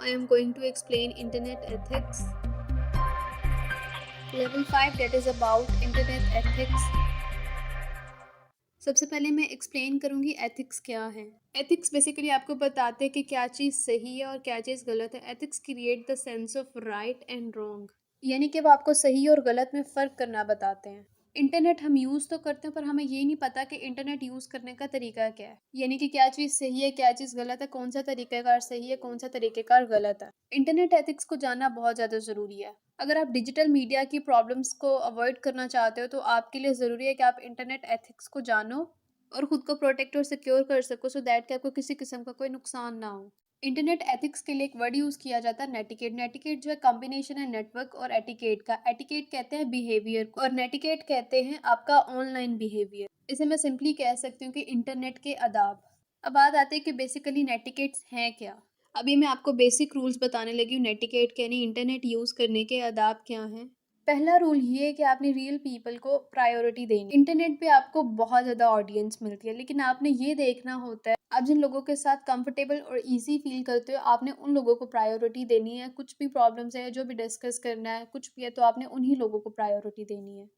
I am going to explain Internet ethics. Level 5, that is about Internet ethics. सबसे पहले मैं explain करूंगी ethics क्या है। एथिक्स बेसिकली आपको बताते हैं कि क्या चीज़ सही है और क्या चीज़ गलत है। Ethics create the sense of right and wrong, यानी कि वो आपको सही और गलत में फ़र्क करना बताते हैं। इंटरनेट हम यूज़ तो करते हैं पर हमें ये नहीं पता कि इंटरनेट यूज़ करने का तरीका क्या है, यानी कि क्या चीज़ सही है क्या चीज़ गलत है, कौन सा तरीक़ाकार सही है कौन सा तरीक़ाकार गलत है। इंटरनेट एथिक्स को जानना बहुत ज़्यादा ज़रूरी है। अगर आप डिजिटल मीडिया की प्रॉब्लम्स को अवॉइड करना चाहते हो तो आपके लिए ज़रूरी है कि आप इंटरनेट एथिक्स को जानो और ख़ुद को प्रोटेक्ट और सिक्योर कर सको, सो दैट कि आपको किसी किस्म का कोई नुकसान ना हो। इंटरनेट एथिक्स के लिए एक वर्ड यूज़ किया जाता है नेटिकेट। नेटिकेट जो है कॉम्बिनेशन है नेटवर्क और एटिकेट का। एटिकेट कहते हैं बिहेवियर को और नेटिकेट कहते हैं आपका ऑनलाइन बिहेवियर। इसे मैं सिंपली कह सकती हूँ कि इंटरनेट के आदाब। अब बात आती है कि बेसिकली नेटिकेट्स हैं क्या। अभी मैं आपको बेसिक रूल्स बताने लगी हूँ नेटिकेट के, यानी इंटरनेट यूज़ करने के आदाब क्या हैं। पहला रूल ये है कि आपने रियल पीपल को प्रायोरिटी देनी। इंटरनेट पे आपको बहुत ज़्यादा ऑडियंस मिलती है, लेकिन आपने ये देखना होता है आप जिन लोगों के साथ कंफर्टेबल और इजी फील करते हो आपने उन लोगों को प्रायोरिटी देनी है। कुछ भी प्रॉब्लम्स है, जो भी डिस्कस करना है, कुछ भी है, तो आपने उन्हीं लोगों को प्रायोरिटी देनी है।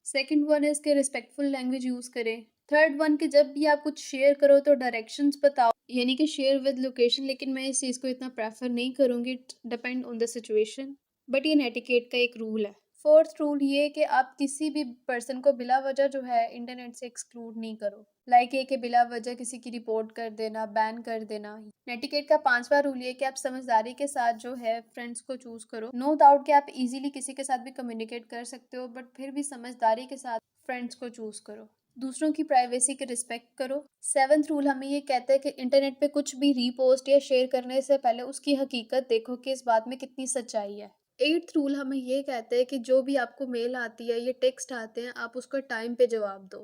सेकंड वन है इसके रिस्पेक्टफुल लैंग्वेज यूज़ करें। थर्ड वन कि जब भी आप कुछ शेयर करो तो डायरेक्शंस बताओ, यानी कि शेयर विद लोकेशन, लेकिन मैं इस चीज़ को इतना प्रेफर नहीं करूँगी, depend on the situation, but ये नेटिकेट का एक रूल है। फोर्थ रूल ये है कि आप किसी भी पर्सन को बिला वजह जो है इंटरनेट से एक्सक्लूड नहीं करो। लाइक ये कि बिला वजह किसी की रिपोर्ट कर देना, बैन कर देना। नेटिकेट का पांचवा रूल ये कि आप समझदारी के साथ जो है फ्रेंड्स को चूज करो। नो डाउट कि आप इजीली किसी के साथ भी कम्युनिकेट कर सकते हो, बट फिर भी समझदारी के साथ फ्रेंड्स को चूज करो। दूसरों की प्राइवेसी की रिस्पेक्ट करो। सेवंथ रूल हमें ये कहता है कि इंटरनेट पे कुछ भी रीपोस्ट या शेयर करने से पहले उसकी हकीकत देखो कि इस बात में कितनी सच्चाई है। एट्थ रूल हमें ये कहता है कि जो भी आपको मेल आती है या टेक्स्ट आते हैं आप उसको टाइम पे जवाब दो।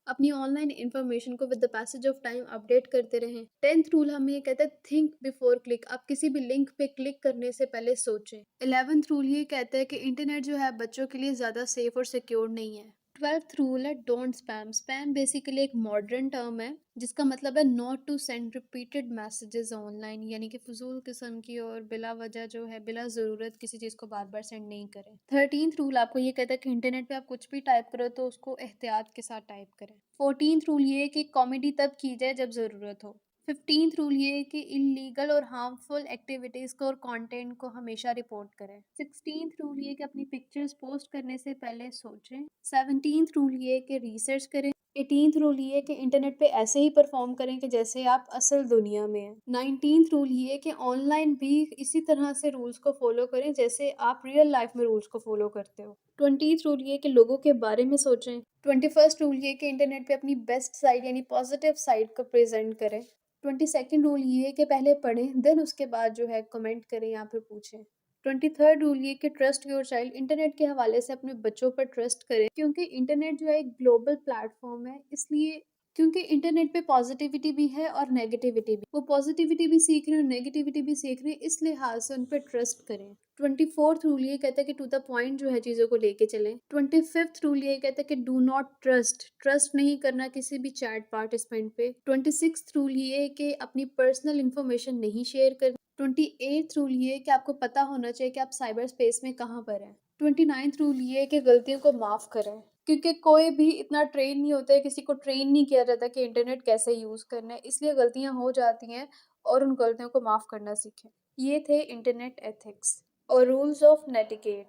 अपनी ऑनलाइन इन्फॉर्मेशन को with the passage of time update करते रहें। टेंथ रूल हमें ये कहता है थिंक बिफोर क्लिक। आप किसी भी लिंक पे क्लिक करने से पहले सोचें। 11th रूल ये कहता है कि इंटरनेट जो है बच्चों के लिए ज़्यादा सेफ और सिक्योर नहीं है। 12th रूल है डोंट स्पैम। स्पैम बेसिकली एक मॉडर्न टर्म है जिसका मतलब है not to send repeated messages online, यानी कि फजूल किस्म की और बिला वजह जो है बिला ज़रूरत किसी चीज़ को बार बार सेंड नहीं करें। 13th रूल आपको ये कहता है कि इंटरनेट पे आप कुछ भी टाइप करो तो उसको एहतियात के साथ टाइप करें। 14th रूल ये है कि कॉमेडी तब की जाए जब ज़रूरत हो। 15th रूल ये है कि इलीगल और हार्मफुल एक्टिविटीज़ को और कंटेंट को हमेशा रिपोर्ट करें। 16th रूल ये कि अपनी पिक्चर्स पोस्ट करने से पहले सोचें। 17th रूल ये कि रिसर्च करें। 18th रूल ये कि इंटरनेट पे ऐसे ही परफॉर्म करें कि जैसे आप असल दुनिया में हैं। 19th रूल ये कि ऑनलाइन भी इसी तरह से रूल्स को फॉलो करें जैसे आप रियल लाइफ में रूल्स को फॉलो करते हो। 20th रूल ये कि लोगों के बारे में सोचें। 21st रूल ये कि इंटरनेट पे अपनी बेस्ट साइड यानी पॉजिटिव साइड को प्रेजेंट करें। 22nd रूल ये है कि पहले पढ़ें देन उसके बाद जो है कमेंट करें या फिर पूछें। 23rd रूल ये कि ट्रस्ट योर चाइल्ड। इंटरनेट के हवाले से अपने बच्चों पर ट्रस्ट करें क्योंकि इंटरनेट जो है एक ग्लोबल प्लेटफॉर्म है, इसलिए क्योंकि इंटरनेट पे पॉजिटिविटी भी है और नेगेटिविटी भी। वो पॉजिटिविटी भी सीख रहे हैं और नेगेटिविटी भी सीख रहे हैं, इस लिहाज से उन पर ट्रस्ट करें। 24th रूल ये कहता है कि टू द पॉइंट जो है चीज़ों को लेके चलें। 25th रूल ये कहता है कि डू नॉट ट्रस्ट नहीं करना किसी भी चैट पार्टिसिपेंट पे। 26th रूल ये है कि अपनी पर्सनल इंफॉर्मेशन नहीं शेयर करनी। 28th रूल ये है कि आपको पता होना चाहिए कि आप साइबर स्पेस में कहाँ पर हैं। 29th रूल ये है कि गलतियों को माफ़ करें क्योंकि कोई भी इतना ट्रेन नहीं होता है, किसी को ट्रेन नहीं किया जाता कि इंटरनेट कैसे यूज़ करना है, इसलिए गलतियाँ हो जाती हैं और उन गलतियों को माफ़ करना सीखें। ये थे इंटरनेट एथिक्स और रूल्स ऑफ नेटिकेट।